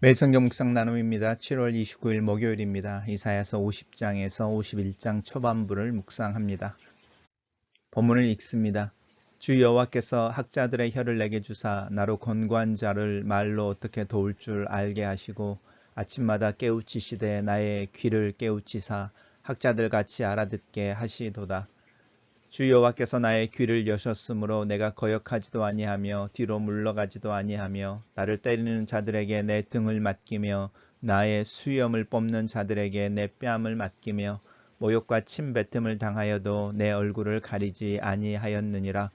매일 성경 묵상 나눔입니다. 7월 29일 목요일입니다. 이사야서 50장에서 51장 초반부를 묵상합니다. 본문을 읽습니다. 주 여호와께서 학자들의 혀를 내게 주사 나로 권고한 자를 말로 어떻게 도울 줄 알게 하시고 아침마다 깨우치시되 나의 귀를 깨우치사 학자들 같이 알아듣게 하시도다. 주 여호와께서 나의 귀를 여셨으므로 내가 거역하지도 아니하며 뒤로 물러가지도 아니하며 나를 때리는 자들에게 내 등을 맡기며 나의 수염을 뽑는 자들에게 내 뺨을 맡기며 모욕과 침뱉음을 당하여도 내 얼굴을 가리지 아니하였느니라.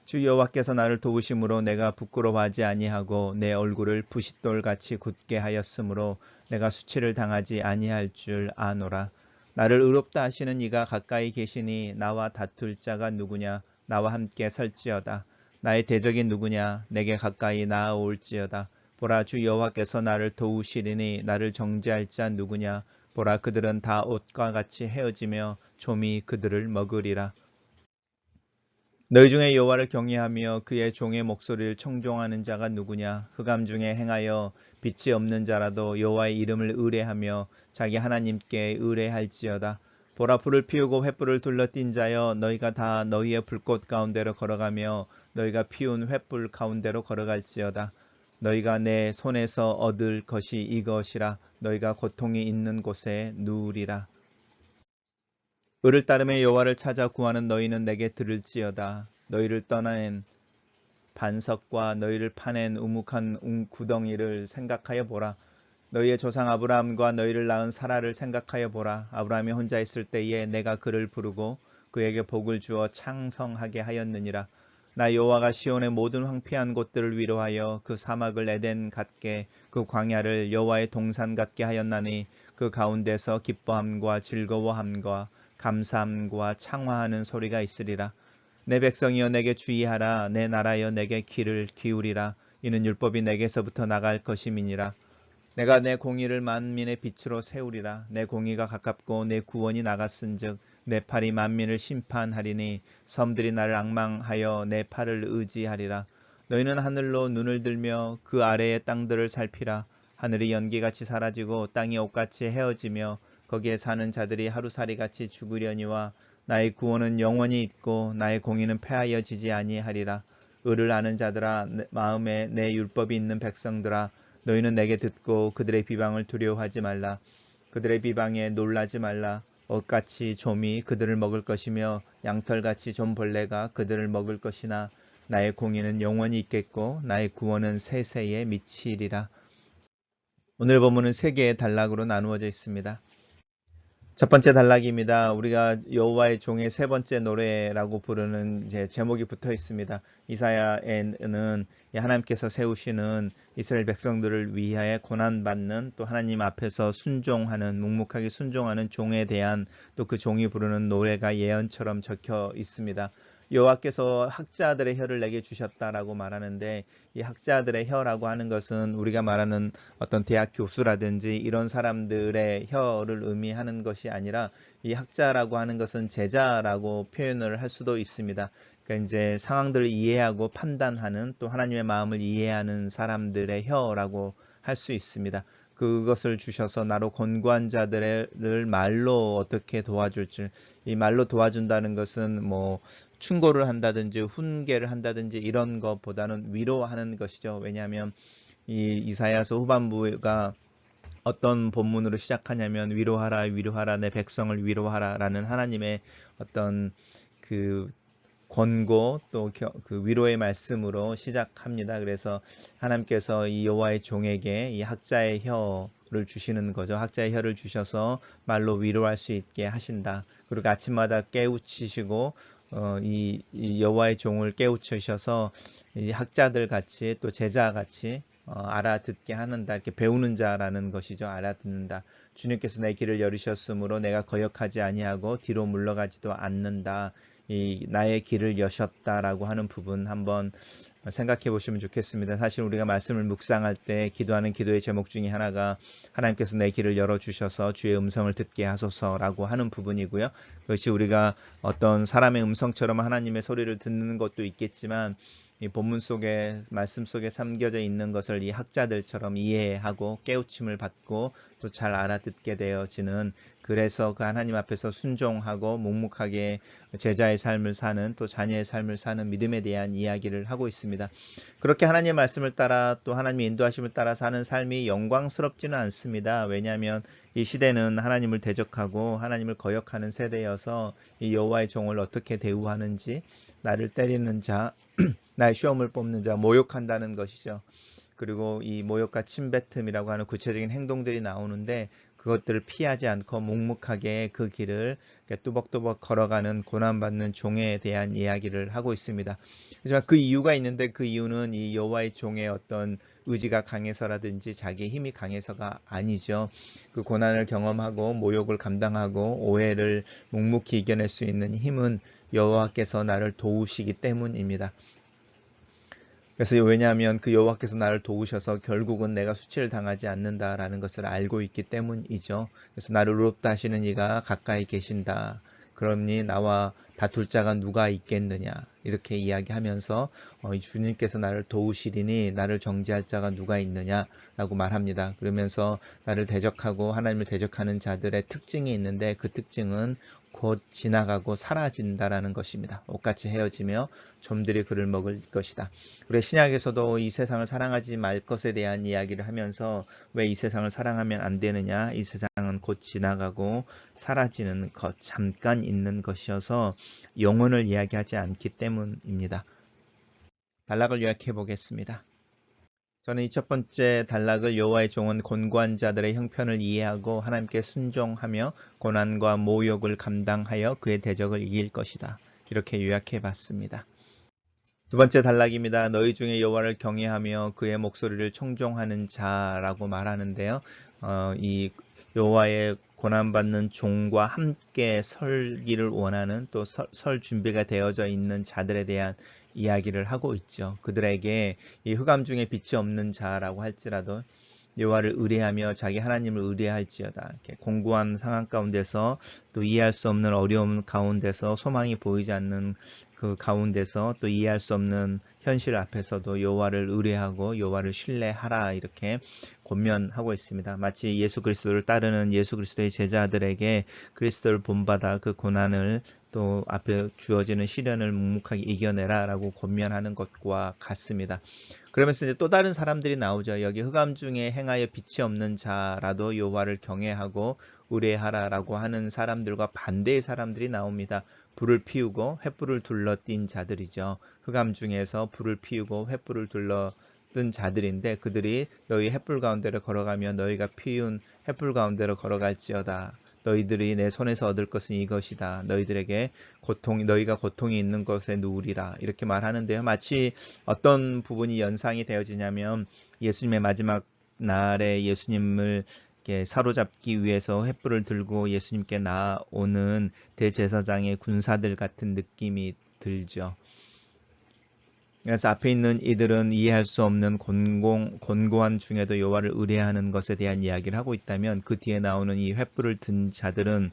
주 여호와께서 나를 도우심으로 내가 부끄러워하지 아니하고 내 얼굴을 부싯돌같이 굳게 하였으므로 내가 수치를 당하지 아니할 줄 아노라. 나를 의롭다 하시는 이가 가까이 계시니 나와 다툴 자가 누구냐? 나와 함께 설지어다. 나의 대적이 누구냐? 내게 가까이 나아올지어다. 보라, 주 여호와께서 나를 도우시리니 나를 정죄할 자 누구냐? 보라, 그들은 다 옷과 같이 헤어지며 좀이 그들을 먹으리라. 너희 중에 여호와를 경외하며 그의 종의 목소리를 청종하는 자가 누구냐? 흑암 중에 행하여 빛이 없는 자라도 여호와의 이름을 의뢰하며 자기 하나님께 의뢰할지어다. 보라, 불을 피우고 횃불을 둘러띈 자여, 너희가 다 너희의 불꽃 가운데로 걸어가며 너희가 피운 횃불 가운데로 걸어갈지어다. 너희가 내 손에서 얻을 것이 이것이라. 너희가 고통이 있는 곳에 누우리라. 을을 따르며 여호와를 찾아 구하는 너희는 내게 들을지어다. 너희를 떠낸 반석과 너희를 파낸 우묵한 구덩이를 생각하여 보라. 너희의 조상 아브라함과 너희를 낳은 사라를 생각하여 보라. 아브라함이 혼자 있을 때에 내가 그를 부르고 그에게 복을 주어 창성하게 하였느니라. 나 여호와가 시온의 모든 황폐한 곳들을 위로하여 그 사막을 에덴 같게 그 광야를 여호와의 동산 같게 하였나니 그 가운데서 기뻐함과 즐거워함과 감사함과 창화하는 소리가 있으리라. 내 백성이여 내게 주의하라. 내 나라여 내게 귀를 기울이라. 이는 율법이 내게서부터 나갈 것임이니라. 내가 내 공의를 만민의 빛으로 세우리라. 내 공의가 가깝고 내 구원이 나갔은즉 내 팔이 만민을 심판하리니 섬들이 나를 앙망하여 내 팔을 의지하리라. 너희는 하늘로 눈을 들며 그 아래의 땅들을 살피라. 하늘이 연기같이 사라지고 땅이 옷같이 헤어지며 거기에 사는 자들이 하루살이같이 죽으려니와 나의 구원은 영원히 있고 나의 공의는 패하여지지 아니하리라. 의를 아는 자들아, 마음에 내 율법이 있는 백성들아, 너희는 내게 듣고 그들의 비방을 두려워하지 말라. 그들의 비방에 놀라지 말라. 옷같이 좀이 그들을 먹을 것이며 양털같이 좀벌레가 그들을 먹을 것이나 나의 공의는 영원히 있겠고 나의 구원은 세세에 미치리라. 오늘 본문은 세 개의 단락으로 나누어져 있습니다. 첫 번째 단락입니다. 우리가 여호와의 종의 세 번째 노래라고 부르는 이제 제목이 붙어 있습니다. 이사야에는 하나님께서 세우시는 이스라엘 백성들을 위하여 고난받는, 또 하나님 앞에서 순종하는, 묵묵하게 순종하는 종에 대한 또 그 종이 부르는 노래가 예언처럼 적혀 있습니다. 여호와께서 학자들의 혀를 내게 주셨다라고 말하는데, 이 학자들의 혀라고 하는 것은 우리가 말하는 어떤 대학 교수라든지 이런 사람들의 혀를 의미하는 것이 아니라, 이 학자라고 하는 것은 제자라고 표현을 할 수도 있습니다. 그러니까 이제 상황들을 이해하고 판단하는, 또 하나님의 마음을 이해하는 사람들의 혀라고 할 수 있습니다. 그것을 주셔서 나로 권고한 자들을 말로 어떻게 도와줄지, 이 말로 도와준다는 것은 뭐 충고를 한다든지 훈계를 한다든지 이런 것보다는 위로하는 것이죠. 왜냐하면 이 이사야서 후반부가 어떤 본문으로 시작하냐면 위로하라 위로하라 내 백성을 위로하라 라는 하나님의 어떤 그 권고, 또 그 위로의 말씀으로 시작합니다. 그래서 하나님께서 이 여호와의 종에게 이 학자의 혀를 주시는 거죠. 학자의 혀를 주셔서 말로 위로할 수 있게 하신다. 그리고 아침마다 깨우치시고 이 여호와의 종을 깨우치셔서 이 학자들 같이, 또 제자 같이 알아듣게 하는다. 이렇게 배우는 자라는 것이죠. 알아듣는다. 주님께서 내 길을 열으셨으므로 내가 거역하지 아니하고 뒤로 물러가지도 않는다. 이 나의 길을 여셨다라고 하는 부분 한번 생각해 보시면 좋겠습니다. 사실 우리가 말씀을 묵상할 때 기도하는 기도의 제목 중에 하나가 하나님께서 내 길을 열어주셔서 주의 음성을 듣게 하소서라고 하는 부분이고요. 그것이 우리가 어떤 사람의 음성처럼 하나님의 소리를 듣는 것도 있겠지만, 이 본문 속에 말씀 속에 담겨져 있는 것을 이 학자들처럼 이해하고 깨우침을 받고 또 잘 알아듣게 되어지는, 그래서 그 하나님 앞에서 순종하고 묵묵하게 제자의 삶을 사는, 또 자녀의 삶을 사는 믿음에 대한 이야기를 하고 있습니다. 그렇게 하나님의 말씀을 따라 또 하나님의 인도하심을 따라 사는 삶이 영광스럽지는 않습니다. 왜냐하면 이 시대는 하나님을 대적하고 하나님을 거역하는 세대여서 이 여호와의 종을 어떻게 대우하는지, 나를 때리는 자, 나의 시험을 뽑는 자, 모욕한다는 것이죠. 그리고 이 모욕과 침뱉음이라고 하는 구체적인 행동들이 나오는데, 그것들을 피하지 않고 묵묵하게 그 길을 뚜벅뚜벅 걸어가는 고난받는 종에 대한 이야기를 하고 있습니다. 하지만 그 이유가 있는데, 그 이유는 이 여호와의 종의 어떤 의지가 강해서라든지 자기의 힘이 강해서가 아니죠. 그 고난을 경험하고 모욕을 감당하고 오해를 묵묵히 이겨낼 수 있는 힘은 여호와께서 나를 도우시기 때문입니다. 그래서 왜냐하면 그 여호와께서 나를 도우셔서 결국은 내가 수치를 당하지 않는다라는 것을 알고 있기 때문이죠. 그래서 나를 의롭다 하시는 이가 가까이 계신다. 그러니 나와 다툴 자가 누가 있겠느냐, 이렇게 이야기하면서 주님께서 나를 도우시리니 나를 정죄할 자가 누가 있느냐라고 말합니다. 그러면서 나를 대적하고 하나님을 대적하는 자들의 특징이 있는데, 그 특징은 곧 지나가고 사라진다라는 것입니다. 옷같이 헤어지며 좀들이 그를 먹을 것이다. 우리 신약에서도 이 세상을 사랑하지 말 것에 대한 이야기를 하면서 왜 이 세상을 사랑하면 안 되느냐, 이 세상은 곧 지나가고 사라지는 것, 잠깐 있는 것이어서 영혼을 이야기하지 않기 때문입니다. 단락을 요약해 보겠습니다. 저는 이 첫 번째 단락을 여호와의 종은 곤고한 자들의 형편을 이해하고 하나님께 순종하며 고난과 모욕을 감당하여 그의 대적을 이길 것이다, 이렇게 요약해 봤습니다. 두 번째 단락입니다. 너희 중에 여호와를 경외하며 그의 목소리를 청종하는 자라고 말하는데요. 이 여호와의 고난받는 종과 함께 설기를 원하는, 또 설 준비가 되어져 있는 자들에 대한 이야기를 하고 있죠. 그들에게 이 흑암 중에 빛이 없는 자라고 할지라도 여호와를 의뢰하며 자기 하나님을 의뢰할지어다. 이렇게 공고한 상황 가운데서, 또 이해할 수 없는 어려움 가운데서, 소망이 보이지 않는 그 가운데서, 또 이해할 수 없는 현실 앞에서도 여호와를 의뢰하고 여호와를 신뢰하라, 이렇게 권면하고 있습니다. 마치 예수 그리스도를 따르는 예수 그리스도의 제자들에게 그리스도를 본받아 그 고난을, 또 앞에 주어지는 시련을 묵묵하게 이겨내라 라고 권면하는 것과 같습니다. 그러면서 이제 또 다른 사람들이 나오죠. 여기 흑암 중에 행하여 빛이 없는 자라도 여호와를 경외하고 의뢰하라라고 하는 사람들과 반대의 사람들이 나옵니다. 불을 피우고 횃불을 둘러띈 자들이죠. 흑암 중에서 불을 피우고 횃불을 둘러뜬 자들인데, 그들이 너희 횃불 가운데로 걸어가며 너희가 피운 횃불 가운데로 걸어갈지어다. 너희들이 내 손에서 얻을 것은 이것이다. 너희들에게 너희가 고통이 있는 것에 누우리라, 이렇게 말하는데요. 마치 어떤 부분이 연상이 되어지냐면, 예수님의 마지막 날에 예수님을 사로잡기 위해서 횃불을 들고 예수님께 나오는 대제사장의 군사들 같은 느낌이 들죠. 그래서 앞에 있는 이들은 이해할 수 없는 곤고한 중에도 여호와를 의뢰하는 것에 대한 이야기를 하고 있다면, 그 뒤에 나오는 이 횃불을 든 자들은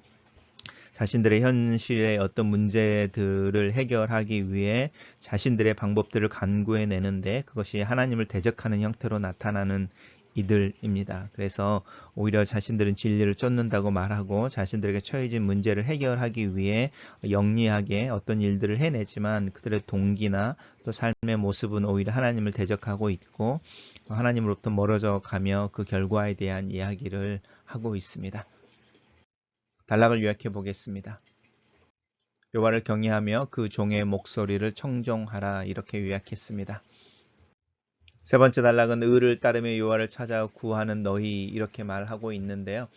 자신들의 현실의 어떤 문제들을 해결하기 위해 자신들의 방법들을 간구해내는데, 그것이 하나님을 대적하는 형태로 나타나는 이들입니다. 그래서 오히려 자신들은 진리를 쫓는다고 말하고 자신들에게 처해진 문제를 해결하기 위해 영리하게 어떤 일들을 해내지만, 그들의 동기나 또 삶의 모습은 오히려 하나님을 대적하고 있고 하나님으로부터 멀어져 가며 그 결과에 대한 이야기를 하고 있습니다. 단락을 요약해 보겠습니다. 여호와를 경외하며 그 종의 목소리를 청종하라, 이렇게 요약했습니다. 세 번째 단락은 의를 따르며 여호와를 찾아 구하는 너희, 이렇게 말하고 있는데요.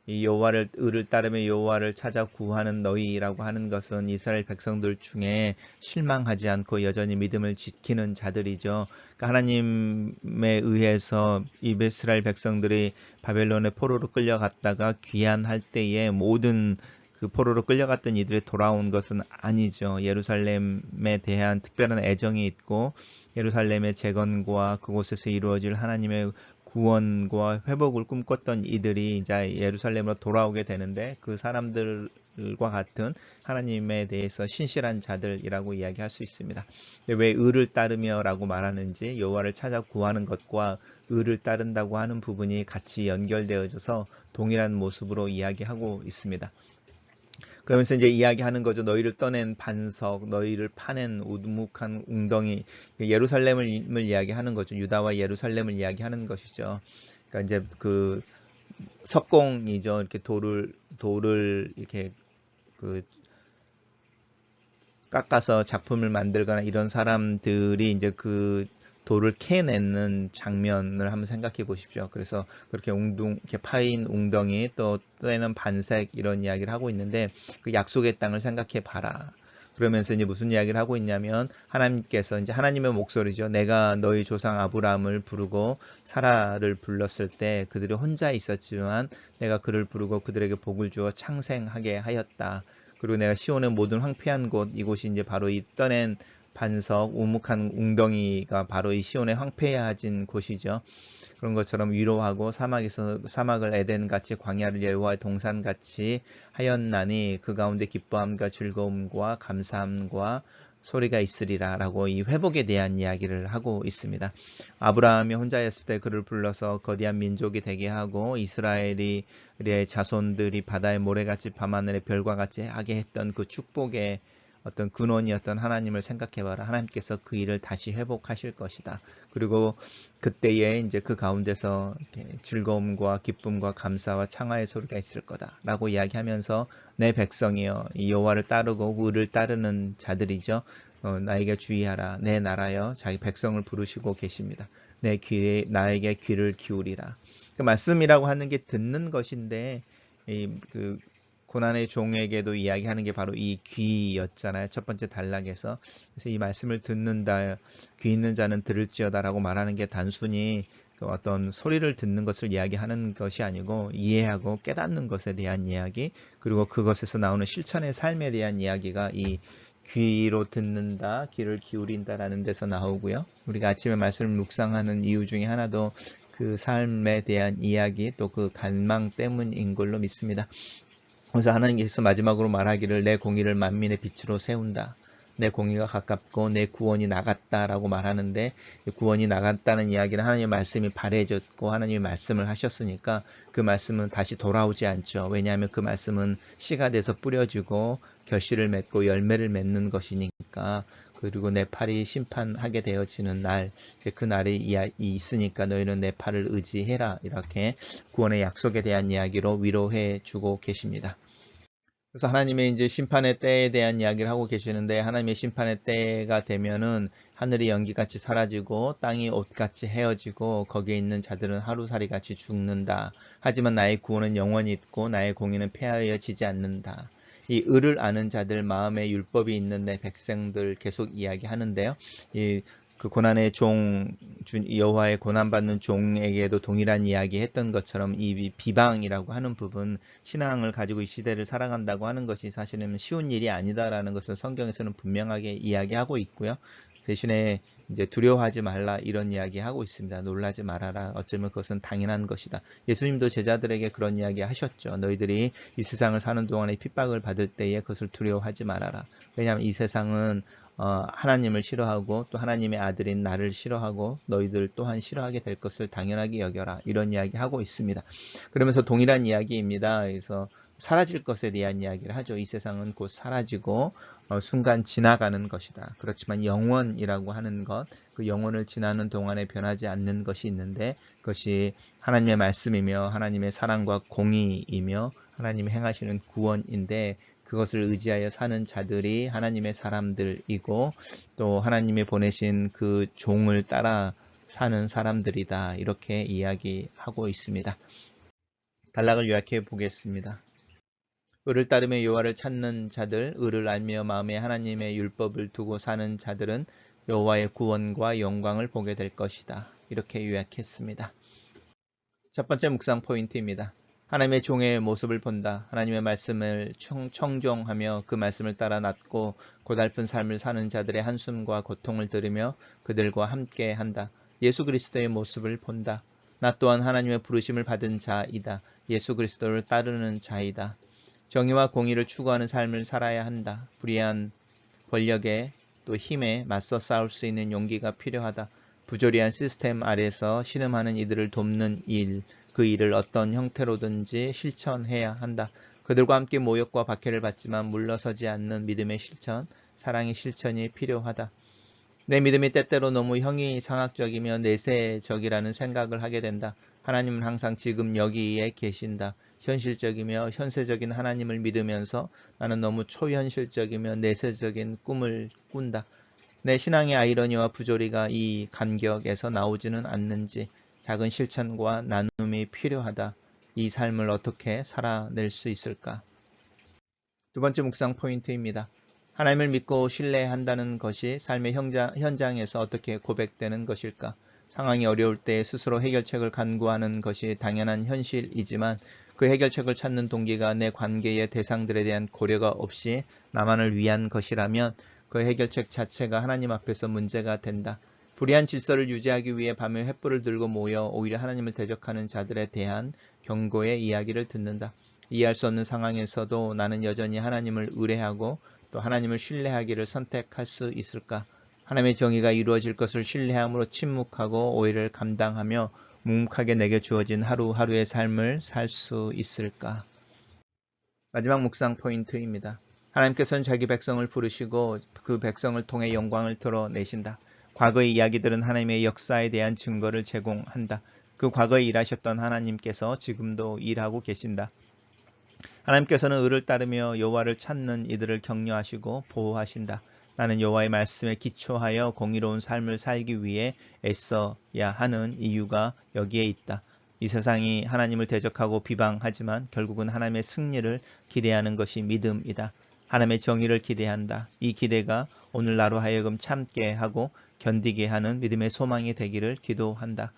이 의를 따르며 여호와를 찾아 구하는 너희라고 하는 것은 이스라엘 백성들 중에 실망하지 않고 여전히 믿음을 지키는 자들이죠. 그러니까 하나님에 의해서 이 이스라엘 백성들이 바벨론의 포로로 끌려갔다가 귀환할 때에 모든 그 포로로 끌려갔던 이들이 돌아온 것은 아니죠. 예루살렘에 대한 특별한 애정이 있고, 예루살렘의 재건과 그곳에서 이루어질 하나님의 구원과 회복을 꿈꿨던 이들이 이제 예루살렘으로 돌아오게 되는데, 그 사람들의 자들과 같은 하나님에 대해서 신실한 자들이라고 이야기할 수 있습니다. 왜 의를 따르며라고 말하는지 여호와를 찾아 구하는 것과 의를 따른다고 하는 부분이 같이 연결되어져서 동일한 모습으로 이야기하고 있습니다. 그러면서 이제 이야기하는 거죠. 너희를 떠낸 반석, 너희를 파낸 우묵한 웅덩이, 예루살렘을 이야기하는 거죠. 유다와 예루살렘을 이야기하는 것이죠. 그러니까 이제 그 석공이죠. 이렇게 돌을 이렇게 그 깎아서 작품을 만들거나 이런 사람들이 이제 그 돌을 캐내는 장면을 한번 생각해 보십시오. 그래서 그렇게 이렇게 파인 웅덩이 또 때는 반색 이런 이야기를 하고 있는데 그 약속의 땅을 생각해 봐라. 그러면서 이제 무슨 이야기를 하고 있냐면 하나님께서 이제 하나님의 목소리죠. 내가 너희 조상 아브라함을 부르고 사라를 불렀을 때 그들이 혼자 있었지만 내가 그를 부르고 그들에게 복을 주어 창생하게 하였다. 그리고 내가 시온의 모든 황폐한 곳, 이곳이 이제 바로 이 떠낸 반석, 우묵한 웅덩이가 바로 이 시온의 황폐해진 곳이죠. 그런 것처럼 위로하고 사막을 에덴같이 광야를 여호와의 동산같이 하였나니 그 가운데 기뻐함과 즐거움과 감사함과 소리가 있으리라 라고 이 회복에 대한 이야기를 하고 있습니다. 아브라함이 혼자였을 때 그를 불러서 거대한 민족이 되게 하고 이스라엘의 자손들이 바다의 모래같이 밤하늘의 별과 같이 하게 했던 그 축복의 어떤 근원이었던 하나님을 생각해봐라. 하나님께서 그 일을 다시 회복하실 것이다. 그리고 그때에 이제 그 가운데서 즐거움과 기쁨과 감사와 창화의 소리가 있을 거다라고 이야기하면서 내 백성이여 이 여호와를 따르고 의를 따르는 자들이죠. 나에게 주의하라. 내 나라여 자기 백성을 부르시고 계십니다. 나에게 귀를 기울이라. 그 말씀이라고 하는 게 듣는 것인데 그 고난의 종에게도 이야기하는 게 바로 이 귀였잖아요. 첫 번째 단락에서. 그래서 이 말씀을 듣는다, 귀 있는 자는 들을지어다라고 말하는 게 단순히 그 어떤 소리를 듣는 것을 이야기하는 것이 아니고 이해하고 깨닫는 것에 대한 이야기, 그리고 그것에서 나오는 실천의 삶에 대한 이야기가 이 귀로 듣는다, 귀를 기울인다라는 데서 나오고요. 우리가 아침에 말씀을 묵상하는 이유 중에 하나도 그 삶에 대한 이야기 또 그 갈망 때문인 걸로 믿습니다. 그래서 하나님께서 마지막으로 말하기를 내 공의를 만민의 빛으로 세운다. 내 공의가 가깝고 내 구원이 나갔다라고 말하는데 구원이 나갔다는 이야기는 하나님의 말씀이 발해졌고 하나님의 말씀을 하셨으니까 그 말씀은 다시 돌아오지 않죠. 왜냐하면 그 말씀은 씨가 돼서 뿌려지고 결실을 맺고 열매를 맺는 것이니까. 그리고 내 팔이 심판하게 되어지는 날, 그 날이 있으니까 너희는 내 팔을 의지해라. 이렇게 구원의 약속에 대한 이야기로 위로해 주고 계십니다. 그래서 하나님의 이제 심판의 때에 대한 이야기를 하고 계시는데 하나님의 심판의 때가 되면은 하늘이 연기같이 사라지고 땅이 옷같이 헤어지고 거기에 있는 자들은 하루살이 같이 죽는다. 하지만 나의 구원은 영원히 있고 나의 공의는 폐하여지지 않는다. 이 의를 아는 자들 마음에 율법이 있는 내 백성들 계속 이야기하는데요. 그 고난의 여호와의 고난받는 종에게도 동일한 이야기 했던 것처럼 이 비방이라고 하는 부분, 신앙을 가지고 이 시대를 살아간다고 하는 것이 사실은 쉬운 일이 아니다라는 것을 성경에서는 분명하게 이야기하고 있고요. 대신에 이제 두려워하지 말라 이런 이야기 하고 있습니다. 놀라지 말아라. 어쩌면 그것은 당연한 것이다. 예수님도 제자들에게 그런 이야기 하셨죠. 너희들이 이 세상을 사는 동안에 핍박을 받을 때에 그것을 두려워하지 말아라. 왜냐하면 이 세상은 하나님을 싫어하고 또 하나님의 아들인 나를 싫어하고 너희들 또한 싫어하게 될 것을 당연하게 여겨라. 이런 이야기 하고 있습니다. 그러면서 동일한 이야기입니다. 그래서 사라질 것에 대한 이야기를 하죠. 이 세상은 곧 사라지고 순간 지나가는 것이다. 그렇지만 영원이라고 하는 것, 그 영원을 지나는 동안에 변하지 않는 것이 있는데 그것이 하나님의 말씀이며 하나님의 사랑과 공의이며 하나님이 행하시는 구원인데 그것을 의지하여 사는 자들이 하나님의 사람들이고 또 하나님이 보내신 그 종을 따라 사는 사람들이다. 이렇게 이야기하고 있습니다. 단락을 요약해 보겠습니다. 의를 따르며 여호와를 찾는 자들, 의를 알며 마음에 하나님의 율법을 두고 사는 자들은 여호와의 구원과 영광을 보게 될 것이다. 이렇게 요약했습니다. 첫 번째 묵상 포인트입니다. 하나님의 종의 모습을 본다. 하나님의 말씀을 청종하며 그 말씀을 따라 낮고 고달픈 삶을 사는 자들의 한숨과 고통을 들으며 그들과 함께 한다. 예수 그리스도의 모습을 본다. 나 또한 하나님의 부르심을 받은 자이다. 예수 그리스도를 따르는 자이다. 정의와 공의를 추구하는 삶을 살아야 한다. 불의한 권력에 또 힘에 맞서 싸울 수 있는 용기가 필요하다. 부조리한 시스템 아래서 신음하는 이들을 돕는 일, 그 일을 어떤 형태로든지 실천해야 한다. 그들과 함께 모욕과 박해를 받지만 물러서지 않는 믿음의 실천, 사랑의 실천이 필요하다. 내 믿음이 때때로 너무 형이상학적이며 내세적이라는 생각을 하게 된다. 하나님은 항상 지금 여기에 계신다. 현실적이며 현세적인 하나님을 믿으면서 나는 너무 초현실적이며 내세적인 꿈을 꾼다. 내 신앙의 아이러니와 부조리가 이 간격에서 나오지는 않는지 작은 실천과 나눔이 필요하다. 이 삶을 어떻게 살아낼 수 있을까? 두 번째 묵상 포인트입니다. 하나님을 믿고 신뢰한다는 것이 삶의 현장에서 어떻게 고백되는 것일까? 상황이 어려울 때 스스로 해결책을 간구하는 것이 당연한 현실이지만 그 해결책을 찾는 동기가 내 관계의 대상들에 대한 고려가 없이 나만을 위한 것이라면 그 해결책 자체가 하나님 앞에서 문제가 된다. 불의한 질서를 유지하기 위해 밤에 횃불을 들고 모여 오히려 하나님을 대적하는 자들에 대한 경고의 이야기를 듣는다. 이해할 수 없는 상황에서도 나는 여전히 하나님을 의뢰하고 또 하나님을 신뢰하기를 선택할 수 있을까? 하나님의 정의가 이루어질 것을 신뢰함으로 침묵하고 오해를 감당하며 묵묵하게 내게 주어진 하루하루의 삶을 살 수 있을까? 마지막 묵상 포인트입니다. 하나님께서는 자기 백성을 부르시고 그 백성을 통해 영광을 드러내신다. 과거의 이야기들은 하나님의 역사에 대한 증거를 제공한다. 그 과거에 일하셨던 하나님께서 지금도 일하고 계신다. 하나님께서는 의를 따르며 여호와를 찾는 이들을 격려하시고 보호하신다. 나는 여호와의 말씀에 기초하여 공의로운 삶을 살기 위해 애써야 하는 이유가 여기에 있다. 이 세상이 하나님을 대적하고 비방하지만 결국은 하나님의 승리를 기대하는 것이 믿음이다. 하나님의 정의를 기대한다. 이 기대가 오늘 나로 하여금 참게 하고 견디게 하는 믿음의 소망이 되기를 기도한다.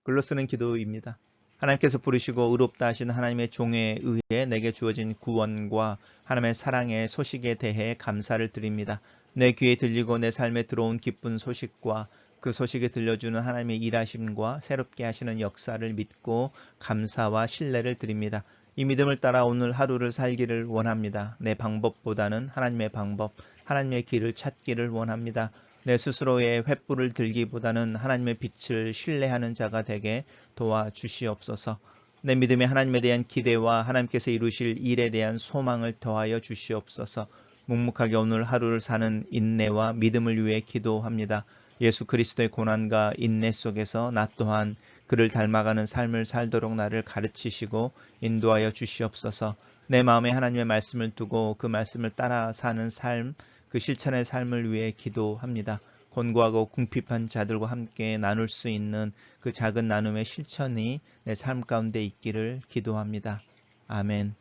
글로 쓰는 기도입니다. 하나님께서 부르시고 의롭다 하신 하나님의 종에 의해 내게 주어진 구원과 하나님의 사랑의 소식에 대해 감사를 드립니다. 내 귀에 들리고 내 삶에 들어온 기쁜 소식과 그 소식에 들려주는 하나님의 일하심과 새롭게 하시는 역사를 믿고 감사와 신뢰를 드립니다. 이 믿음을 따라 오늘 하루를 살기를 원합니다. 내 방법보다는 하나님의 방법, 하나님의 길을 찾기를 원합니다. 내 스스로의 횃불을 들기보다는 하나님의 빛을 신뢰하는 자가 되게 도와주시옵소서. 내 믿음에 하나님에 대한 기대와 하나님께서 이루실 일에 대한 소망을 더하여 주시옵소서. 묵묵하게 오늘 하루를 사는 인내와 믿음을 위해 기도합니다. 예수 그리스도의 고난과 인내 속에서 나 또한 그를 닮아가는 삶을 살도록 나를 가르치시고 인도하여 주시옵소서. 내 마음에 하나님의 말씀을 두고 그 말씀을 따라 사는 삶, 그 실천의 삶을 위해 기도합니다. 곤고하고 궁핍한 자들과 함께 나눌 수 있는 그 작은 나눔의 실천이 내 삶 가운데 있기를 기도합니다. 아멘.